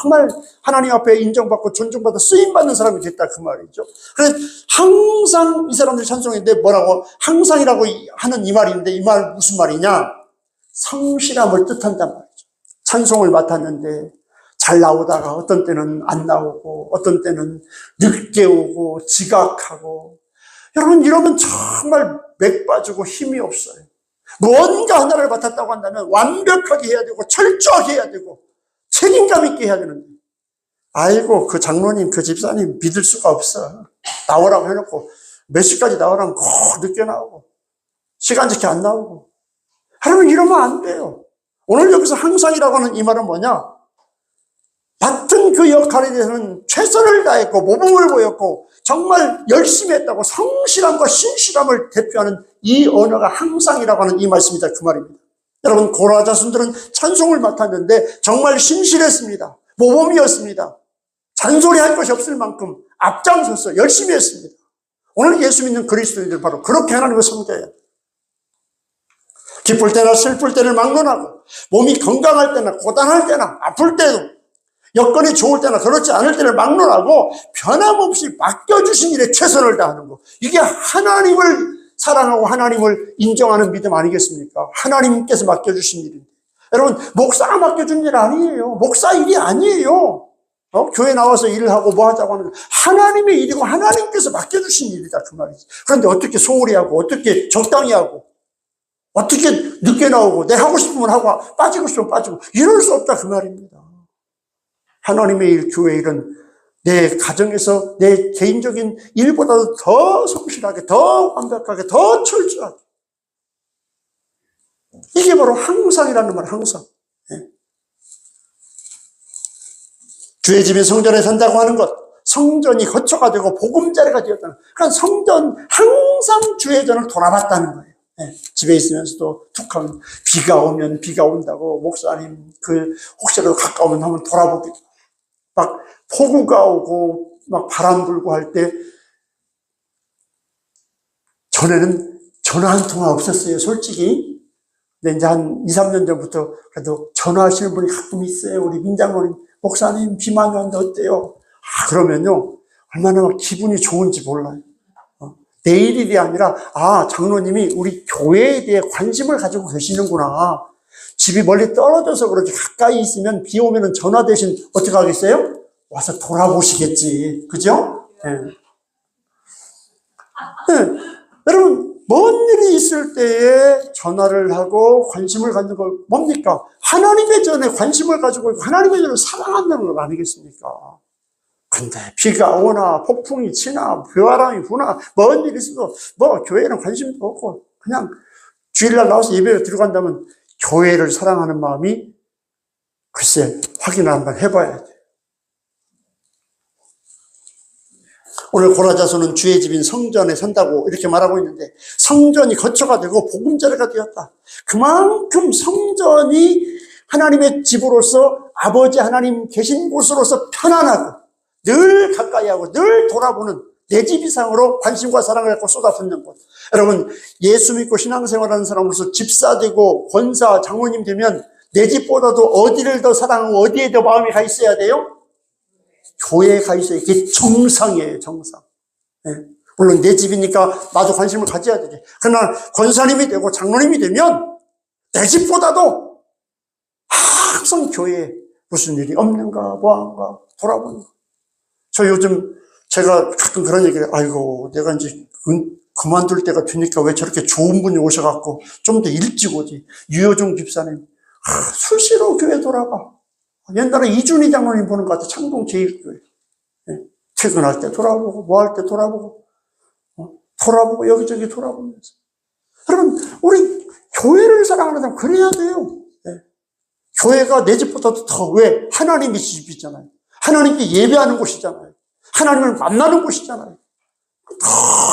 정말 하나님 앞에 인정받고 존중받아 쓰임받는 사람이 됐다 그 말이죠. 그래서 항상 이 사람들이 찬송했는데 뭐라고 항상이라고 하는 이 말인데 이 말 무슨 말이냐? 성실함을 뜻한단 말이죠. 찬송을 맡았는데 잘 나오다가 어떤 때는 안 나오고 어떤 때는 늦게 오고 지각하고 여러분 이러면 정말 맥 빠지고 힘이 없어요. 뭔가 하나를 맡았다고 한다면 완벽하게 해야 되고 철저하게 해야 되고 책임감 있게 해야 되는데 아이고 그 장로님 그 집사님 믿을 수가 없어. 나오라고 해놓고 몇 시까지 나오라면 꼭 늦게 나오고 시간 지켜 안 나오고 하려면 이러면 안 돼요. 오늘 여기서 항상이라고 하는 이 말은 뭐냐? 맡은 그 역할에 대해서는 최선을 다했고 모범을 보였고 정말 열심히 했다고 성실함과 신실함을 대표하는 이 언어가 항상이라고 하는 이 말씀이다 그 말입니다. 여러분 고라 자손들은 찬송을 맡았는데 정말 신실했습니다. 모범이었습니다. 잔소리할 것이 없을 만큼 앞장서서 열심히 했습니다. 오늘 예수 믿는 그리스도인들 바로 그렇게 하나님을 섬겨야 해요. 기쁠 때나 슬플 때를 막론하고 몸이 건강할 때나 고단할 때나 아플 때도 여건이 좋을 때나 그렇지 않을 때를 막론하고 변함없이 맡겨주신 일에 최선을 다하는 거. 이게 하나님을 사랑하고 하나님을 인정하는 믿음 아니겠습니까? 하나님께서 맡겨주신 일인데. 여러분 목사가 맡겨준 일 아니에요. 목사 일이 아니에요. 교회 나와서 일을 하고 뭐 하자고 하는 거. 하나님의 일이고 하나님께서 맡겨주신 일이다 그 말이지. 그런데 어떻게 소홀히 하고 어떻게 적당히 하고 어떻게 늦게 나오고 내 하고 싶으면 하고 빠지고 싶으면 빠지고 이럴 수 없다 그 말입니다. 하나님의 일, 교회 일은 내 가정에서 내 개인적인 일보다도 더 성실하게, 더 완벽하게, 더 철저하게. 이게 바로 항상이라는 말, 항상. 예. 주의 집이 성전에 산다고 하는 것, 성전이 거처가 되고 보금자리가 되었다는 것. 그러니까 성전, 항상 주의 전을 돌아봤다는 거예요. 예. 집에 있으면서도 툭 하면 비가 오면 비가 온다고 목사님 혹시라도 가까우면 한번 돌아보기도 막 폭우가 오고 막 바람 불고 할 때 전에는 전화 한 통화 없었어요 솔직히. 근데 이제 한 2, 3년 전부터 그래도 전화하시는 분이 가끔 있어요. 우리 민장로님 목사님 비 많이 왔는데 어때요? 그러면요 얼마나 막 기분이 좋은지 몰라요. 내일 일이 아니라 장로님이 우리 교회에 대해 관심을 가지고 계시는구나. 집이 멀리 떨어져서 그렇게 가까이 있으면 비 오면은 전화 대신 어떻게 하겠어요? 와서 돌아보시겠지. 그죠? 네. 네. 여러분, 먼 일이 있을 때에 전화를 하고 관심을 갖는 걸 뭡니까? 하나님의 전에 관심을 가지고 있고 하나님의 전을 사랑한다는 것 아니겠습니까? 근데 비가 오나 폭풍이 치나 비바람이 부나 먼 일이 있어도 교회에는 관심도 없고 그냥 주일날 나와서 예배를 들어간다면 교회를 사랑하는 마음이 글쎄 확인을 한번 해봐야 돼. 오늘 고라자손은 주의 집인 성전에 산다고 이렇게 말하고 있는데 성전이 거처가 되고 보금자리가 되었다. 그만큼 성전이 하나님의 집으로서 아버지 하나님 계신 곳으로서 편안하고 늘 가까이 하고 늘 돌아보는 내 집 이상으로 관심과 사랑을 갖고 쏟아붓는 곳. 여러분 예수 믿고 신앙생활하는 사람으로서 집사 되고 권사 장로님 되면 내 집보다도 어디를 더 사랑하고 어디에 더 마음이 가 있어야 돼요? 교회에 가 있어야 이게 정상이에요, 정상. 네. 물론 내 집이니까 나도 관심을 가져야 되지. 그러나 권사님이 되고 장로님이 되면 내 집보다도 항상 교회에 무슨 일이 없는가, 뭐한가 돌아보는 거. 저 요즘 제가 가끔 그런 얘기를 아이고 내가 이제 그만둘 때가 되니까 왜 저렇게 좋은 분이 오셔갖고 좀 더 일찍 오지. 유효종 집사님 수시로 교회 돌아봐. 옛날에 이준희 장로님 보는 것 같아. 창동 제1교회. 퇴근할 때 돌아보고 뭐 할 때 돌아보고 돌아보고 여기저기 돌아보면서. 여러분 우리 교회를 사랑하는 사람 그래야 돼요. 교회가 내 집보다도 더 왜? 하나님의 집이잖아요. 하나님께 예배하는 곳이잖아요. 하나님을 만나는 곳이잖아요.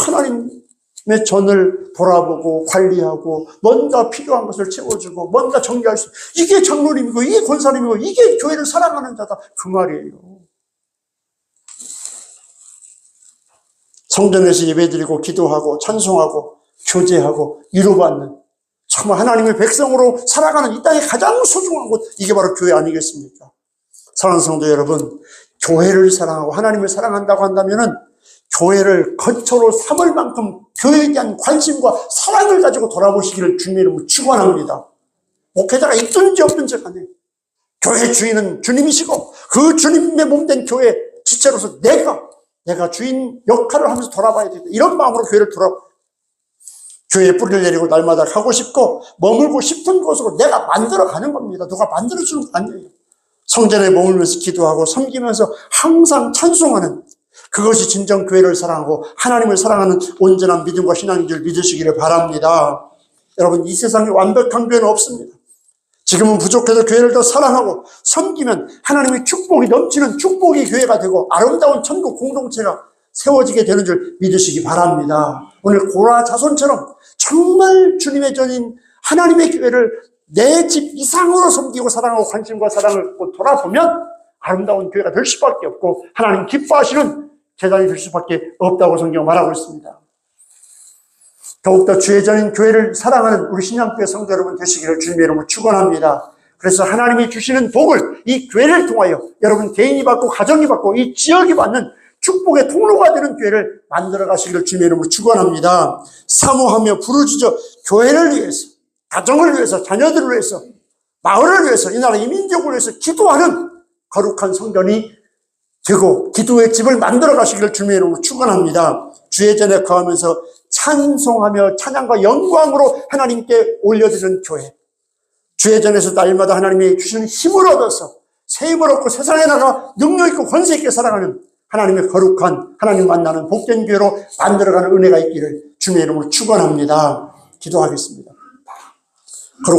하나님의 전을 돌아보고 관리하고 뭔가 필요한 것을 채워주고 뭔가 정리할 수 이게 장로님이고 이게 권사님이고 이게 교회를 사랑하는 자다 그 말이에요. 성전에서 예배드리고 기도하고 찬송하고 교제하고 위로받는 정말 하나님의 백성으로 살아가는 이 땅의 가장 소중한 곳, 이게 바로 교회 아니겠습니까? 사랑하는 성도 여러분, 교회를 사랑하고 하나님을 사랑한다고 한다면은 교회를 거처로 삼을 만큼 교회에 대한 관심과 사랑을 가지고 돌아보시기를 주님의 이름으로 축원합니다. 목회자가 있든지 없든지 간에 교회 주인은 주님이시고 그 주님의 몸된 교회 지체로서 내가 주인 역할을 하면서 돌아봐야 된다. 이런 마음으로 교회에 뿌리를 내리고 날마다 가고 싶고 머물고 싶은 곳으로 내가 만들어가는 겁니다. 누가 만들어주는 거 아니에요. 성전에 머물면서 기도하고 섬기면서 항상 찬송하는, 그것이 진정 교회를 사랑하고 하나님을 사랑하는 온전한 믿음과 신앙인 줄 믿으시기를 바랍니다. 여러분, 이 세상에 완벽한 교회는 없습니다. 지금은 부족해도 교회를 더 사랑하고 섬기면 하나님의 축복이 넘치는 축복의 교회가 되고 아름다운 천국 공동체가 세워지게 되는 줄 믿으시기 바랍니다. 오늘 고라 자손처럼 정말 주님의 전인 하나님의 교회를 내 집 이상으로 섬기고 사랑하고 관심과 사랑을 갖고 돌아보면 아름다운 교회가 될 수밖에 없고 하나님 기뻐하시는 재단이 될 수밖에 없다고 성경 말하고 있습니다. 더욱더 주의 전인 교회를 사랑하는 우리 신양교회 성도 여러분 되시기를 주님의 이름으로 축원합니다. 그래서 하나님이 주시는 복을 이 교회를 통하여 여러분 개인이 받고 가정이 받고 이 지역이 받는 축복의 통로가 되는 교회를 만들어 가시기를 주님의 이름으로 축원합니다. 사모하며 부르짖어 교회를 위해서, 가정을 위해서, 자녀들을 위해서, 마을을 위해서, 이 나라 이민족을 위해서 기도하는 거룩한 성전이 되고 기도의 집을 만들어 가시기를 주님의 이름으로 축원합니다. 주의 전에 거하면서 찬송하며 찬양과 영광으로 하나님께 올려드리는 교회, 주의 전에서 날마다 하나님이 주시는 힘을 얻어서 새 힘을 얻고 세상에 나가 능력 있고 권세 있게 살아가는 하나님의 거룩한, 하나님 만나는 복된 교회로 만들어가는 은혜가 있기를 주님의 이름으로 축원합니다. 기도하겠습니다.